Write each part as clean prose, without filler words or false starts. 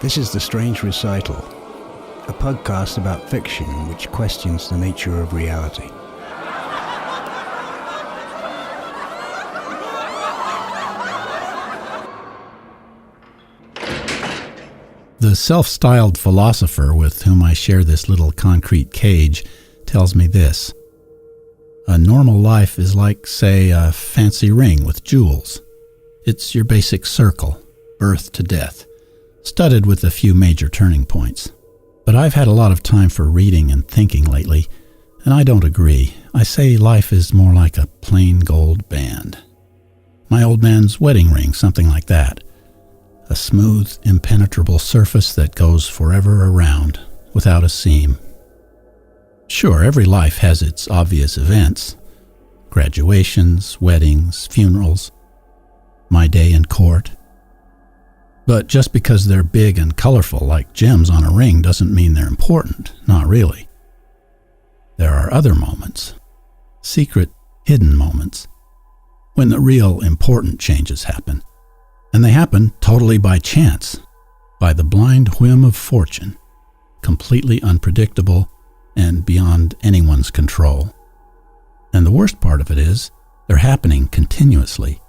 This is The Strange Recital, a podcast about fiction which questions the nature of reality. The self-styled philosopher with whom I share this little concrete cage tells me this. A normal life is like, say, a fancy ring with jewels. It's your basic circle, birth to death, studded with a few major turning points. But I've had a lot of time for reading and thinking lately, and I don't agree. I say life is more like a plain gold band. My old man's wedding ring, something like that. A smooth, impenetrable surface that goes forever around, without a seam. Sure, every life has its obvious events. Graduations, weddings, funerals, my day in court. But just because they're big and colorful like gems on a ring doesn't mean they're important. Not really. There are other moments. Secret, hidden moments. When the real important changes happen. And they happen totally by chance. By the blind whim of fortune. Completely unpredictable and beyond anyone's control. And the worst part of it is, they're happening continuously.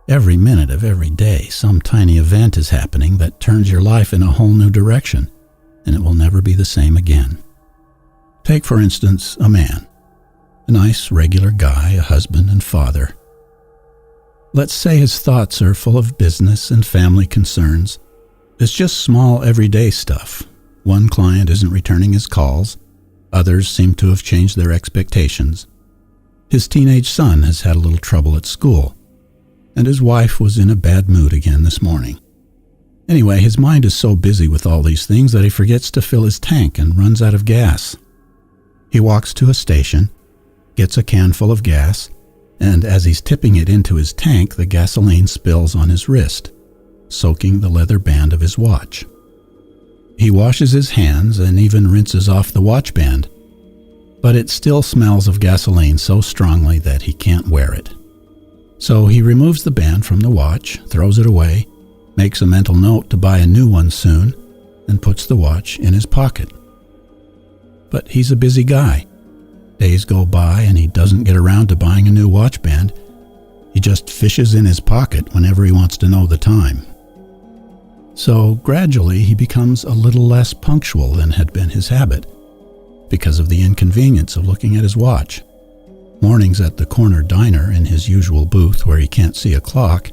Every minute of every day, some tiny event is happening that turns your life in a whole new direction, and it will never be the same again. Take, for instance, a man. A nice, regular guy, a husband and father. Let's say his thoughts are full of business and family concerns. It's just small, everyday stuff. One client isn't returning his calls. Others seem to have changed their expectations. His teenage son has had a little trouble at school. And his wife was in a bad mood again this morning. Anyway, his mind is so busy with all these things that he forgets to fill his tank and runs out of gas. He walks to a station, gets a can full of gas, and as he's tipping it into his tank, the gasoline spills on his wrist, soaking the leather band of his watch. He washes his hands and even rinses off the watch band, but it still smells of gasoline so strongly that he can't wear it. So he removes the band from the watch, throws it away, makes a mental note to buy a new one soon, and puts the watch in his pocket. But he's a busy guy. Days go by and he doesn't get around to buying a new watch band. He just fishes in his pocket whenever he wants to know the time. So gradually he becomes a little less punctual than had been his habit, because of the inconvenience of looking at his watch. Mornings at the corner diner in his usual booth where he can't see a clock,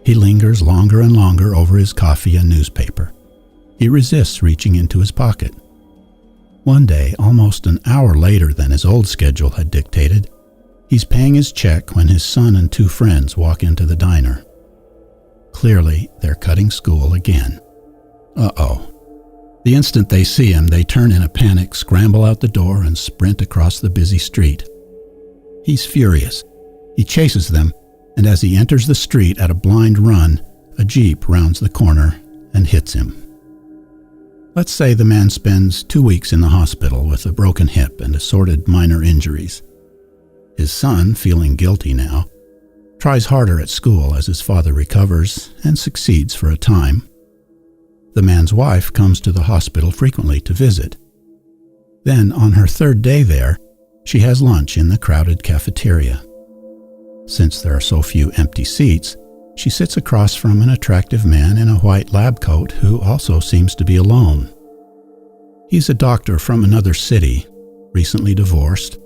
he lingers longer and longer over his coffee and newspaper. He resists reaching into his pocket. One day, almost an hour later than his old schedule had dictated, he's paying his check when his son and two friends walk into the diner. Clearly, they're cutting school again. Uh-oh. The instant they see him, they turn in a panic, scramble out the door, and sprint across the busy street. He's furious. He chases them, and as he enters the street at a blind run, a Jeep rounds the corner and hits him. Let's say the man spends 2 weeks in the hospital with a broken hip and assorted minor injuries. His son, feeling guilty now, tries harder at school as his father recovers and succeeds for a time. The man's wife comes to the hospital frequently to visit. Then, on her third day there, she has lunch in the crowded cafeteria. Since there are so few empty seats, she sits across from an attractive man in a white lab coat who also seems to be alone. He's a doctor from another city, recently divorced,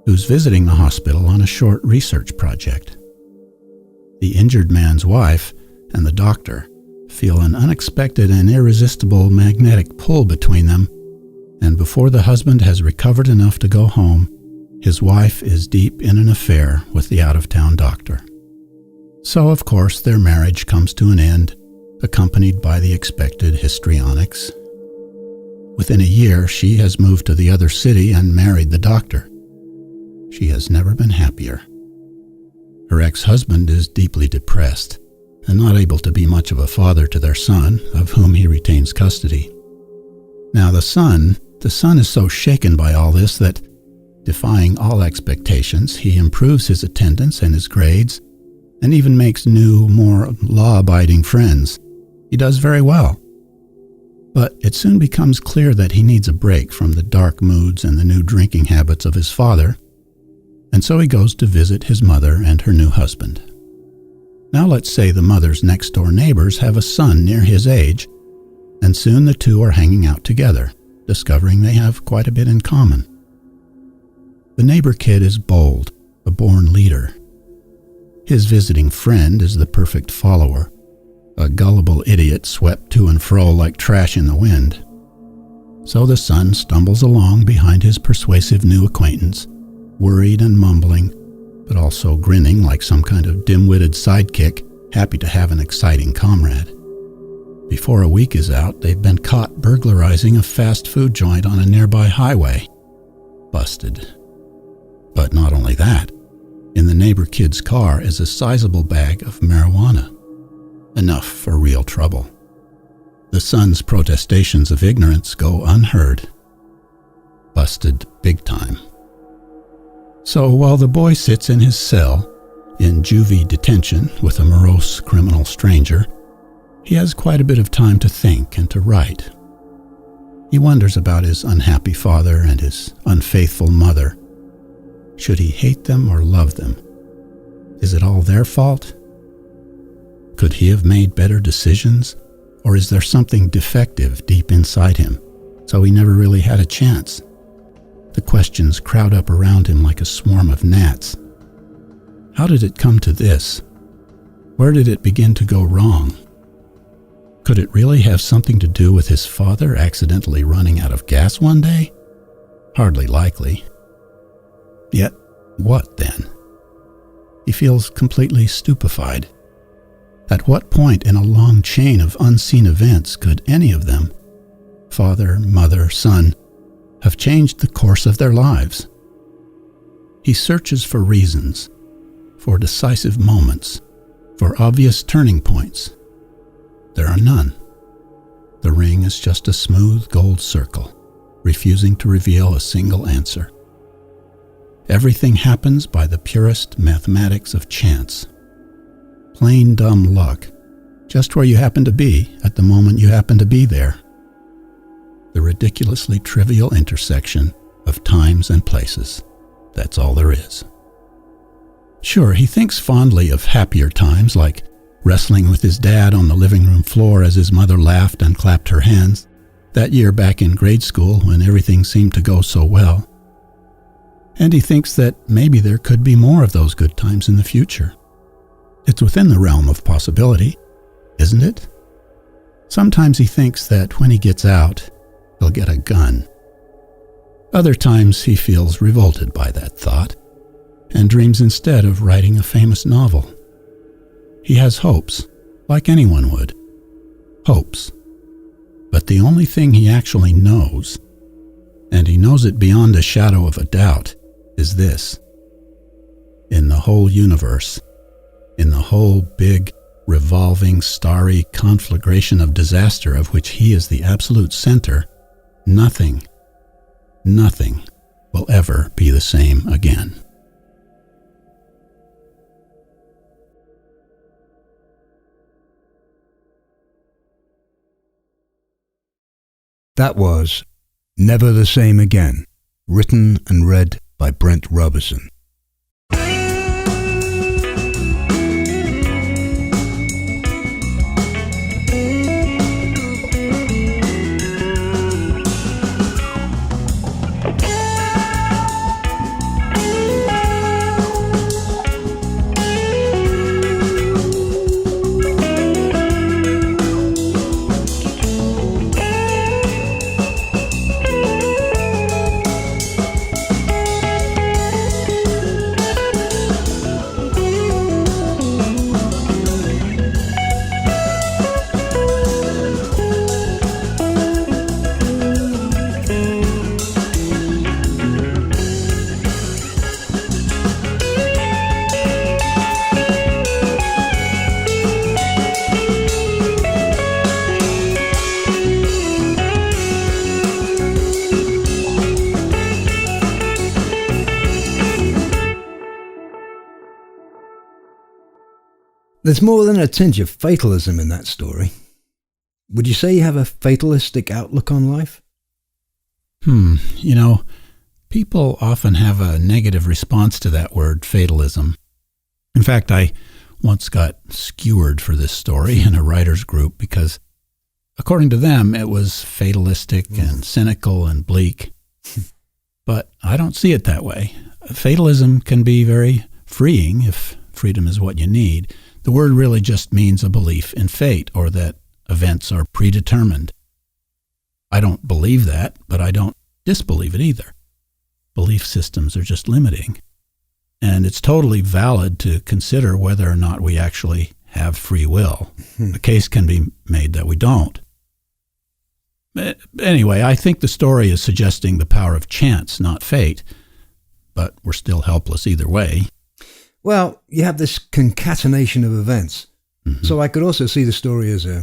who's visiting the hospital on a short research project. The injured man's wife and the doctor feel an unexpected and irresistible magnetic pull between them, and before the husband has recovered enough to go home, his wife is deep in an affair with the out-of-town doctor. So, of course, their marriage comes to an end, accompanied by the expected histrionics. Within a year, she has moved to the other city and married the doctor. She has never been happier. Her ex-husband is deeply depressed and not able to be much of a father to their son, of whom he retains custody. Now the son is so shaken by all this that, defying all expectations, he improves his attendance and his grades, and even makes new, more law-abiding friends. He does very well. But it soon becomes clear that he needs a break from the dark moods and the new drinking habits of his father, and so he goes to visit his mother and her new husband. Now let's say the mother's next-door neighbors have a son near his age, and soon the two are hanging out together, discovering they have quite a bit in common. The neighbor kid is bold, a born leader. His visiting friend is the perfect follower, a gullible idiot swept to and fro like trash in the wind. So the son stumbles along behind his persuasive new acquaintance, worried and mumbling, but also grinning like some kind of dim-witted sidekick, happy to have an exciting comrade. Before a week is out, they've been caught burglarizing a fast food joint on a nearby highway. Busted. But not only that, in the neighbor kid's car is a sizable bag of marijuana. Enough for real trouble. The son's protestations of ignorance go unheard. Busted big time. So while the boy sits in his cell, in juvie detention with a morose criminal stranger, he has quite a bit of time to think and to write. He wonders about his unhappy father and his unfaithful mother. Should he hate them or love them? Is it all their fault? Could he have made better decisions, or is there something defective deep inside him, so he never really had a chance? The questions crowd up around him like a swarm of gnats. How did it come to this? Where did it begin to go wrong? Could it really have something to do with his father accidentally running out of gas one day? Hardly likely. Yet, what then? He feels completely stupefied. At what point in a long chain of unseen events could any of them, father, mother, son, have changed the course of their lives? He searches for reasons, for decisive moments, for obvious turning points. There are none. The ring is just a smooth gold circle, refusing to reveal a single answer. Everything happens by the purest mathematics of chance. Plain dumb luck, just where you happen to be at the moment you happen to be there. The ridiculously trivial intersection of times and places. That's all there is. Sure, he thinks fondly of happier times, like wrestling with his dad on the living room floor as his mother laughed and clapped her hands, that year back in grade school when everything seemed to go so well. And he thinks that maybe there could be more of those good times in the future. It's within the realm of possibility, isn't it? Sometimes he thinks that when he gets out, he'll get a gun. Other times he feels revolted by that thought, and dreams instead of writing a famous novel. He has hopes, like anyone would. Hopes. But the only thing he actually knows, and he knows it beyond a shadow of a doubt, is this. In the whole universe, in the whole big, revolving, starry conflagration of disaster of which he is the absolute center, nothing will ever be the same again. That was Never the Same Again, written and read by Brent Robison. There's more than a tinge of fatalism in that story. Would you say you have a fatalistic outlook on life? You know, people often have a negative response to that word, fatalism. In fact, I once got skewered for this story in a writer's group because, according to them, it was fatalistic and cynical and bleak. But I don't see it that way. Fatalism can be very freeing if freedom is what you need. The word really just means a belief in fate, or that events are predetermined. I don't believe that, but I don't disbelieve it either. Belief systems are just limiting. And it's totally valid to consider whether or not we actually have free will. The case can be made that we don't. Anyway, I think the story is suggesting the power of chance, not fate. But we're still helpless either way. Well, you have this concatenation of events. So I could also see the story as a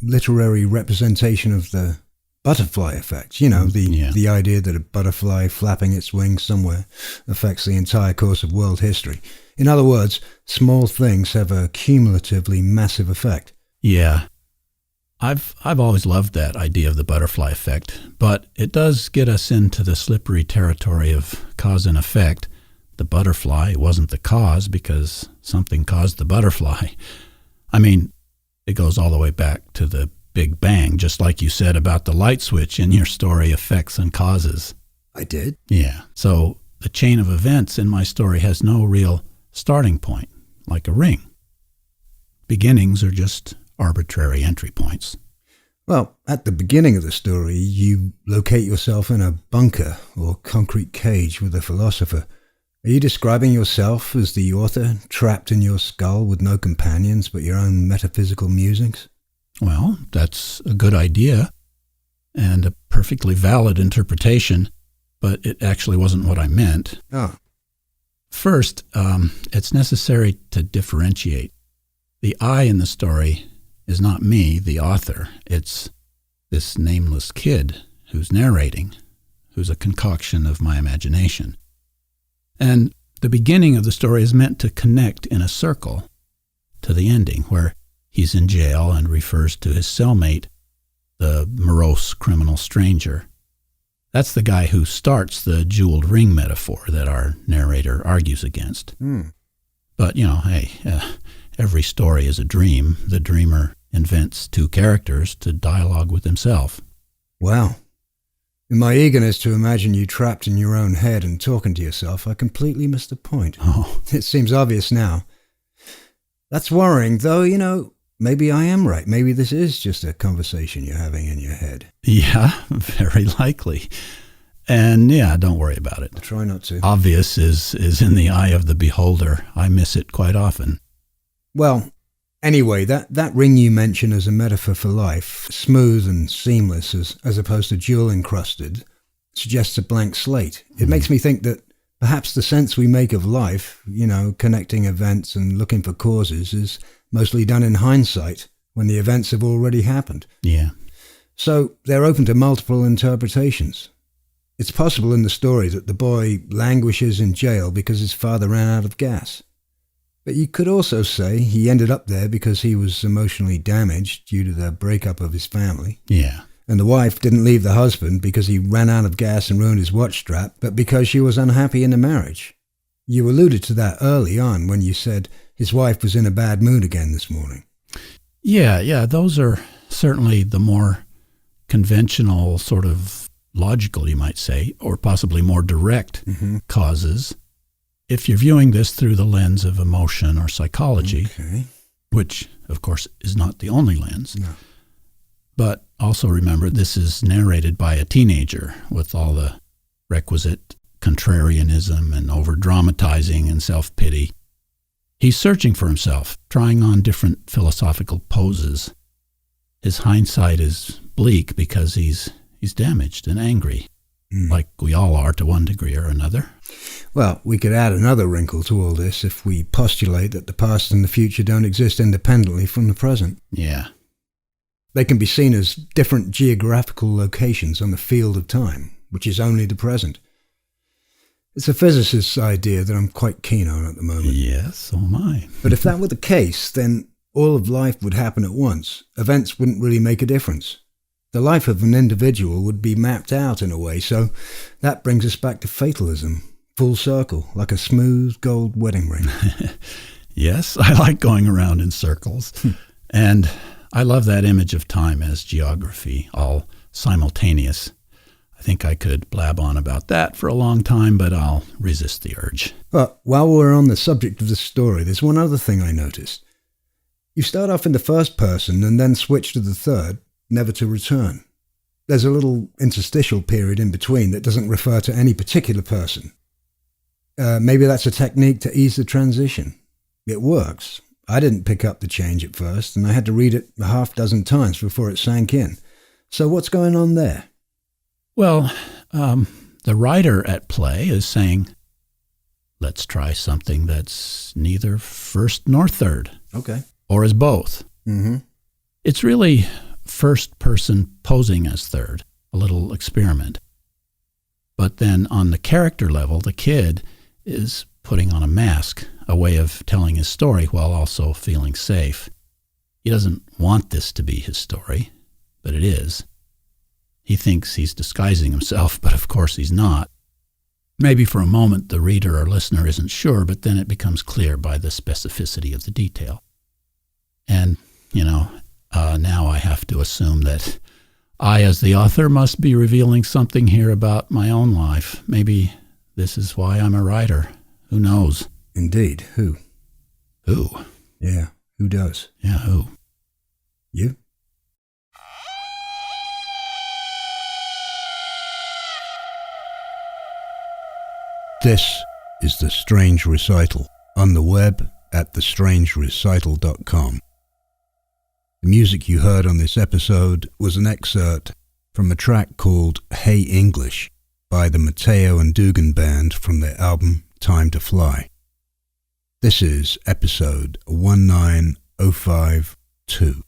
literary representation of the butterfly effect. You know, the idea that a butterfly flapping its wings somewhere affects the entire course of world history. In other words, small things have a cumulatively massive effect. Yeah. I've always loved that idea of the butterfly effect, but it does get us into the slippery territory of cause and effect. The butterfly wasn't the cause because something caused the butterfly. I mean, it goes all the way back to the Big Bang, just like you said about the light switch in your story, Effects and Causes. I did? Yeah. So the chain of events in my story has no real starting point, like a ring. Beginnings are just arbitrary entry points. Well, at the beginning of the story, you locate yourself in a bunker or concrete cage with a philosopher. Are you describing yourself as the author, trapped in your skull with no companions but your own metaphysical musings? Well, that's a good idea and a perfectly valid interpretation, but it actually wasn't what I meant. Oh. First, it's necessary to differentiate. The I in the story is not me, the author. It's this nameless kid who's narrating, who's a concoction of my imagination. And the beginning of the story is meant to connect in a circle to the ending, where he's in jail and refers to his cellmate, the morose criminal stranger. That's the guy who starts the jeweled ring metaphor that our narrator argues against. But, you know, hey, every story is a dream. The dreamer invents two characters to dialogue with himself. Wow. In my eagerness to imagine you trapped in your own head and talking to yourself, I completely missed the point. Oh. It seems obvious now. That's worrying, though, you know, maybe I am right. Maybe this is just a conversation you're having in your head. Yeah, very likely. And yeah, don't worry about it. Try not to. Obvious is in the eye of the beholder. I miss it quite often. Well, anyway, that ring you mention as a metaphor for life, smooth and seamless as opposed to jewel-encrusted, suggests a blank slate. It makes me think that perhaps the sense we make of life, you know, connecting events and looking for causes, is mostly done in hindsight when the events have already happened. Yeah. So they're open to multiple interpretations. It's possible in the story that the boy languishes in jail because his father ran out of gas. But you could also say he ended up there because he was emotionally damaged due to the breakup of his family. Yeah. And the wife didn't leave the husband because he ran out of gas and ruined his watch strap, but because she was unhappy in the marriage. You alluded to that early on when you said his wife was in a bad mood again this morning. Yeah, those are certainly the more conventional, sort of logical, you might say, or possibly more direct causes. If you're viewing this through the lens of emotion or psychology, which, of course, is not the only lens, but also remember this is narrated by a teenager with all the requisite contrarianism and over-dramatizing and self-pity. He's searching for himself, trying on different philosophical poses. His hindsight is bleak because he's damaged and angry, like we all are to one degree or another. Well, we could add another wrinkle to all this if we postulate that the past and the future don't exist independently from the present. Yeah. They can be seen as different geographical locations on the field of time, which is only the present. It's a physicist's idea that I'm quite keen on at the moment. Yes, so am I. But if that were the case, then All of life would happen at once. Events wouldn't really make a difference. The life of an individual would be mapped out in a way, so that brings us back to fatalism. Full circle, like a smooth gold wedding ring. Yes, I like going around in circles. And I love that image of time as geography, all simultaneous. I think I could blab on about that for a long time, but I'll resist the urge. But while we're on the subject of the story, there's one other thing I noticed. You start off in the first person and then switch to the third, never to return. There's a little interstitial period in between that doesn't refer to any particular person. Maybe that's a technique to ease the transition. It works. I didn't pick up the change at first, and I had to read it a half dozen times before it sank in. So what's going on there? Well, the writer at play is saying, let's try something that's neither first nor third. Okay. Or is both. Mm-hmm. It's really first person posing as third, a little experiment. But then on the character level, the kid is putting on a mask, a way of telling his story while also feeling safe. He doesn't want this to be his story, but it is. He thinks he's disguising himself, but of course he's not. Maybe for a moment the reader or listener isn't sure, but then it becomes clear by the specificity of the detail. And, now I have to assume that I, as the author, must be revealing something here about my own life. Maybe this is why I'm a writer. Who knows? Indeed. Who? Who? Yeah, who does? Yeah, who? You? This is The Strange Recital, on the web at thestrangerecital.com. The music you heard on this episode was an excerpt from a track called Hey English by the Matteo and Dugan Band from their album Time to Fly. This is episode 19052.